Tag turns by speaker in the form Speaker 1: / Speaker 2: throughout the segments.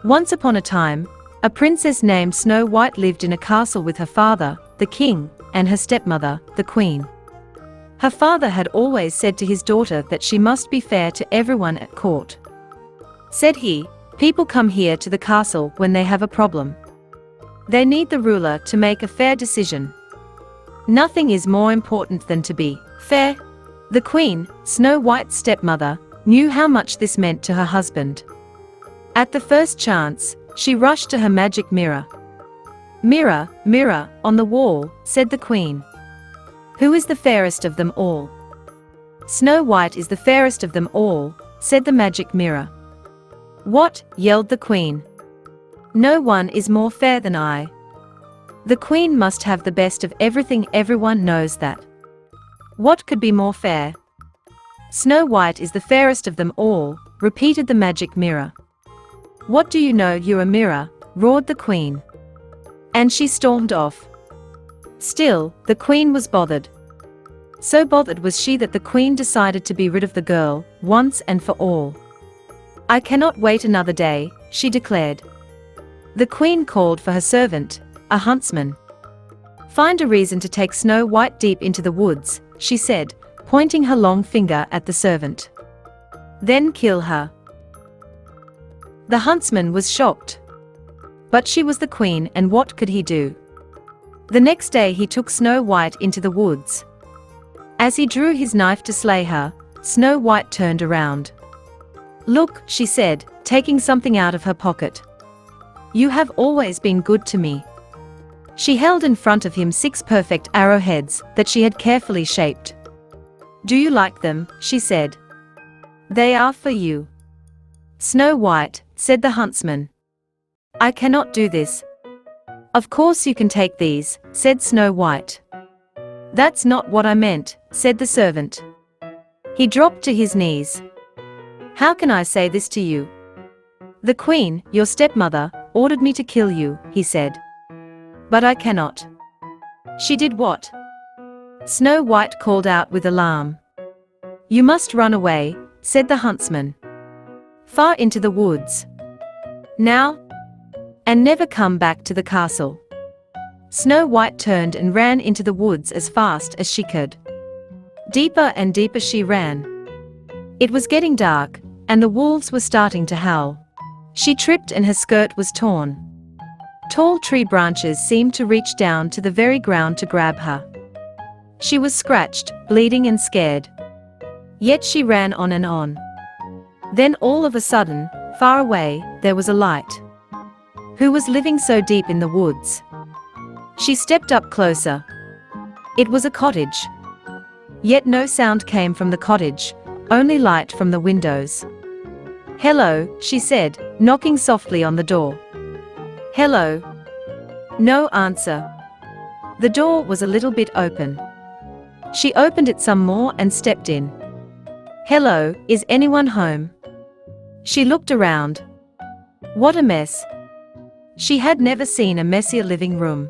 Speaker 1: Once upon a time, a princess named Snow White lived in a castle with her father, the king, and her stepmother, the queen. Her father had always said to his daughter that she must be fair to everyone at court. Said he, people come here to the castle when they have a problem. They need the ruler to make a fair decision. Nothing is more important than to be fair. The queen, Snow White's stepmother, knew how much this meant to her husband. At the first chance, she rushed to her magic mirror. "Mirror, mirror, on the wall," said the queen. "Who is the fairest of them all?" "Snow White is the fairest of them all," said the magic mirror. "What?" yelled the queen. "No one is more fair than I. The queen must have the best of everything, everyone knows that. What could be more fair?" "Snow White is the fairest of them all," repeated the magic mirror. "What do you know, you're a mirror," roared the queen. And she stormed off. Still, the queen was bothered. So bothered was she that the queen decided to be rid of the girl, once and for all. "I cannot wait another day," she declared. The queen called for her servant, a huntsman. "Find a reason to take Snow White deep into the woods," she said, pointing her long finger at the servant. "Then kill her." The huntsman was shocked. But she was the queen, and what could he do? The next day he took Snow White into the woods. As he drew his knife to slay her, Snow White turned around. "Look," she said, taking something out of her pocket. "You have always been good to me." She held in front of him 6 perfect arrowheads that she had carefully shaped. "Do you like them?" she said. "They are for you." "Snow White," said the huntsman, "I cannot do this." "Of course you can take these," said Snow White. "That's not what I meant," said the servant. He dropped to his knees. "How can I say this to you? The queen, your stepmother, ordered me to kill you," he said. "But I cannot." "She did what?" Snow White called out with alarm. "You must run away," said the huntsman. "Far into the woods. Now. And never come back to the castle." Snow White turned and ran into the woods as fast as she could. Deeper and deeper she ran. It was getting dark, and the wolves were starting to howl. She tripped and her skirt was torn. Tall tree branches seemed to reach down to the very ground to grab her. She was scratched, bleeding and scared. Yet she ran on and on. Then all of a sudden, far away, there was a light. Who was living so deep in the woods? She stepped up closer. It was a cottage. Yet no sound came from the cottage, only light from the windows. "Hello," she said, knocking softly on the door. "Hello." No answer. The door was a little bit open. She opened it some more and stepped in. "Hello, is anyone home?" She looked around. What a mess. She had never seen a messier living room.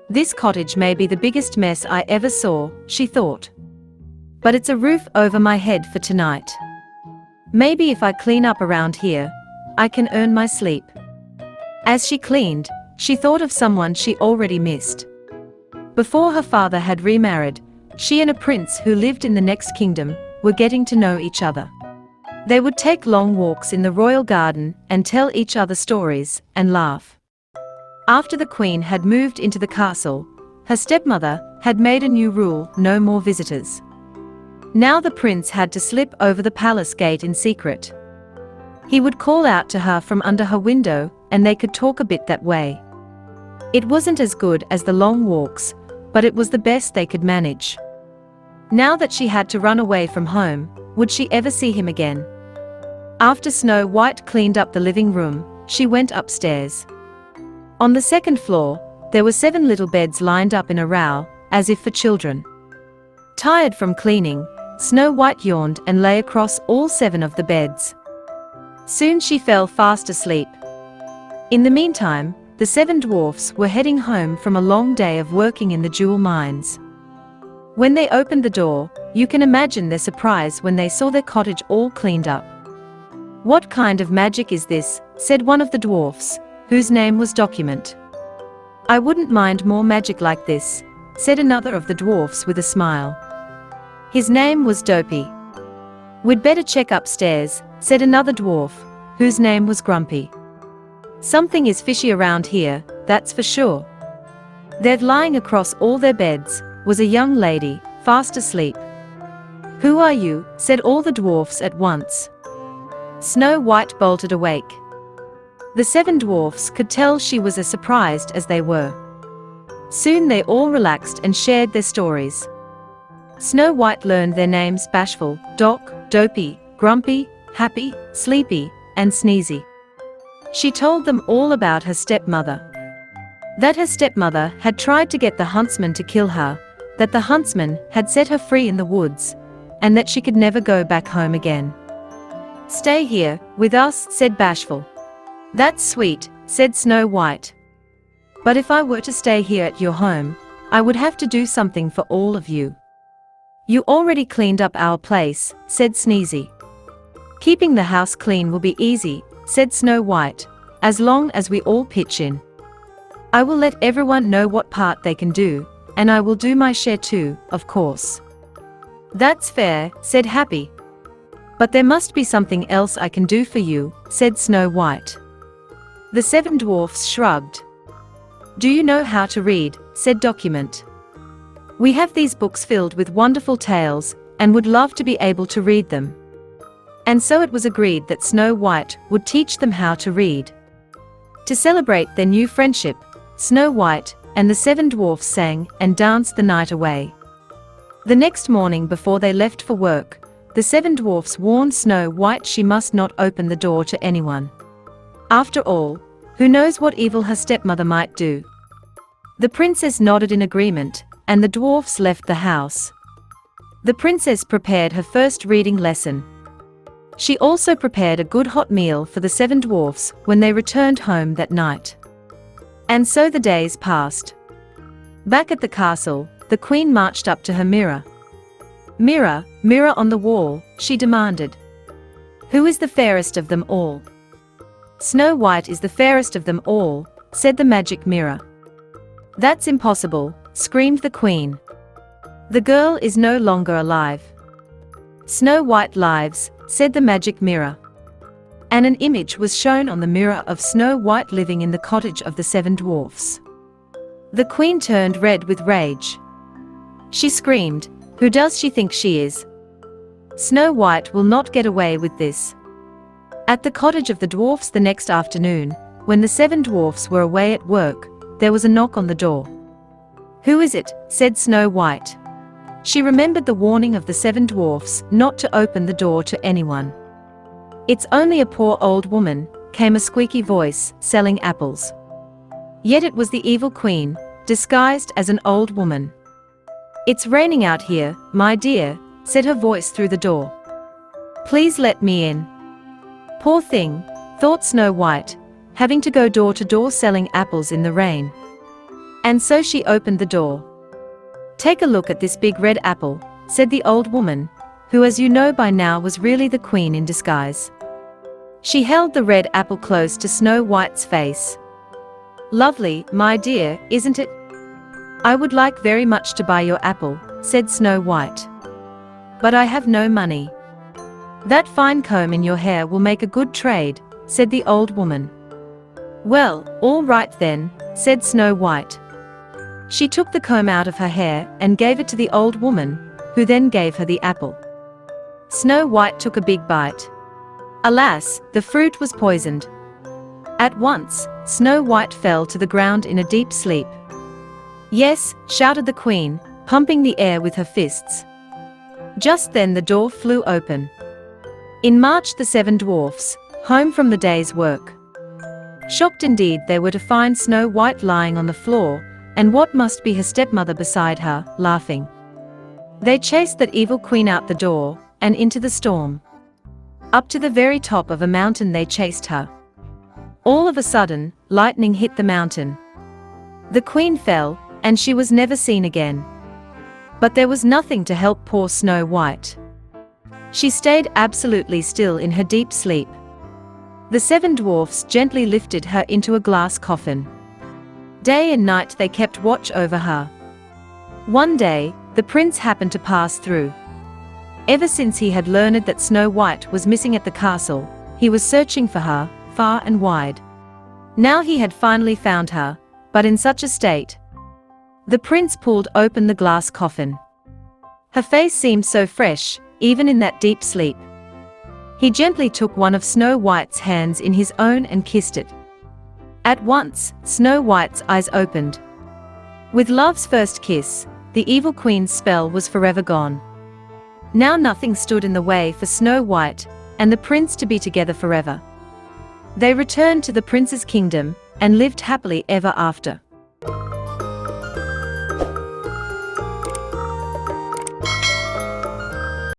Speaker 1: "This cottage may be the biggest mess I ever saw," she thought. "But it's a roof over my head for tonight. Maybe if I clean up around here, I can earn my sleep." As she cleaned, she thought of someone she already missed. Before her father had remarried, she and a prince who lived in the next kingdom were getting to know each other. They would take long walks in the royal garden and tell each other stories and laugh. After the queen had moved into the castle, her stepmother had made a new rule: no more visitors. Now the prince had to slip over the palace gate in secret. He would call out to her from under her window, and they could talk a bit that way. It wasn't as good as the long walks, but it was the best they could manage. Now that she had to run away from home, would she ever see him again? After Snow White cleaned up the living room, she went upstairs. On the second floor, there were 7 little beds lined up in a row, as if for children. Tired from cleaning, Snow White yawned and lay across all 7 of the beds. Soon she fell fast asleep. In the meantime, the 7 dwarfs were heading home from a long day of working in the jewel mines. When they opened the door, you can imagine their surprise when they saw their cottage all cleaned up. "What kind of magic is this?" said one of the dwarfs, whose name was Document. "I wouldn't mind more magic like this," said another of the dwarfs with a smile. His name was Dopey. "We'd better check upstairs," said another dwarf, whose name was Grumpy. "Something is fishy around here, that's for sure." There, lying across all their beds, was a young lady, fast asleep. "Who are you?" said all the dwarfs at once. Snow White bolted awake. The 7 dwarfs could tell she was as surprised as they were. Soon they all relaxed and shared their stories. Snow White learned their names: Bashful, Doc, Dopey, Grumpy, Happy, Sleepy, and Sneezy. She told them all about her stepmother. That her stepmother had tried to get the huntsman to kill her, that the huntsman had set her free in the woods, and that she could never go back home again. "Stay here, with us," said Bashful. "That's sweet," said Snow White. "But if I were to stay here at your home, I would have to do something for all of you." "You already cleaned up our place," said Sneezy. "Keeping the house clean will be easy," said Snow White, "as long as we all pitch in. I will let everyone know what part they can do, and I will do my share too, of course." "That's fair," said Happy. "But there must be something else I can do for you," said Snow White. The 7 dwarfs shrugged. "Do you know how to read?" said Document. "We have these books filled with wonderful tales, and would love to be able to read them." And so it was agreed that Snow White would teach them how to read. To celebrate their new friendship, Snow White and the 7 dwarfs sang and danced the night away. The next morning, before they left for work, the 7 dwarfs warned Snow White she must not open the door to anyone. After all, who knows what evil her stepmother might do? The princess nodded in agreement, and the dwarfs left the house. The princess prepared her first reading lesson. She also prepared a good hot meal for the 7 dwarfs when they returned home that night. And so the days passed. Back at the castle, the queen marched up to her mirror. "Mirror, mirror on the wall," she demanded. "Who is the fairest of them all?" "Snow White is the fairest of them all," said the magic mirror. "That's impossible," screamed the queen. "The girl is no longer alive." "Snow White lives," said the magic mirror. And an image was shown on the mirror of Snow White living in the cottage of the 7 dwarfs. The queen turned red with rage. She screamed, "Who does she think she is? Snow White will not get away with this." At the cottage of the dwarfs the next afternoon, when the 7 dwarfs were away at work, there was a knock on the door. "Who is it?" said Snow White. She remembered the warning of the 7 dwarfs not to open the door to anyone. "It's only a poor old woman," came a squeaky voice, selling apples. Yet it was the evil queen, disguised as an old woman. "It's raining out here, my dear," said her voice through the door. "Please let me in." Poor thing, thought Snow White, having to go door to door selling apples in the rain. And so she opened the door. "Take a look at this big red apple," said the old woman, who, as you know by now, was really the queen in disguise. She held the red apple close to Snow White's face. "Lovely, my dear, isn't it?" "I would like very much to buy your apple," said Snow White. "But I have no money." "That fine comb in your hair will make a good trade," said the old woman. "Well, all right then," said Snow White. She took the comb out of her hair and gave it to the old woman, who then gave her the apple. Snow White took a big bite. Alas, the fruit was poisoned. At once, Snow White fell to the ground in a deep sleep. "Yes," shouted the queen, pumping the air with her fists. Just then the door flew open. In marched the 7 dwarfs, home from the day's work. Shocked indeed they were to find Snow White lying on the floor, and what must be her stepmother beside her, laughing. They chased that evil queen out the door, and into the storm. Up to the very top of a mountain they chased her. All of a sudden, lightning hit the mountain. The queen fell, and she was never seen again. But there was nothing to help poor Snow White. She stayed absolutely still in her deep sleep. The 7 dwarfs gently lifted her into a glass coffin. Day and night they kept watch over her. One day, the prince happened to pass through. Ever since he had learned that Snow White was missing at the castle, he was searching for her, far and wide. Now he had finally found her, but in such a state. The prince pulled open the glass coffin. Her face seemed so fresh, even in that deep sleep. He gently took one of Snow White's hands in his own and kissed it. At once, Snow White's eyes opened. With love's first kiss, the evil queen's spell was forever gone. Now nothing stood in the way for Snow White and the prince to be together forever. They returned to the prince's kingdom and lived happily ever after.